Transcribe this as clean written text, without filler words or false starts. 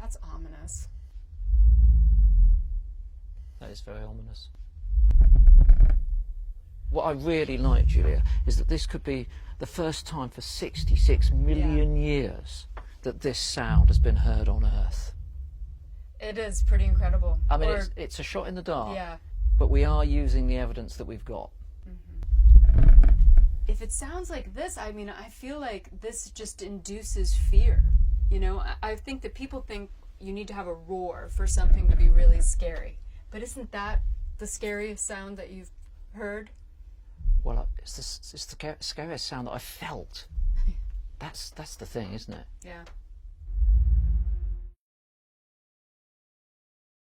That's ominous. That is very ominous. What I really like, Julia, is that this could be the first time for 66 million years that this sound has been heard on Earth. It is pretty incredible. I mean, it's a shot in the dark, yeah. but we are using the evidence that we've got. If it sounds like this, I mean, I feel like this just induces fear. You know, I think that people think you need to have a roar for something to be really scary. But isn't that the scariest sound that you've heard? Well, it's the scariest sound that I've felt. That's the thing, isn't it? Yeah.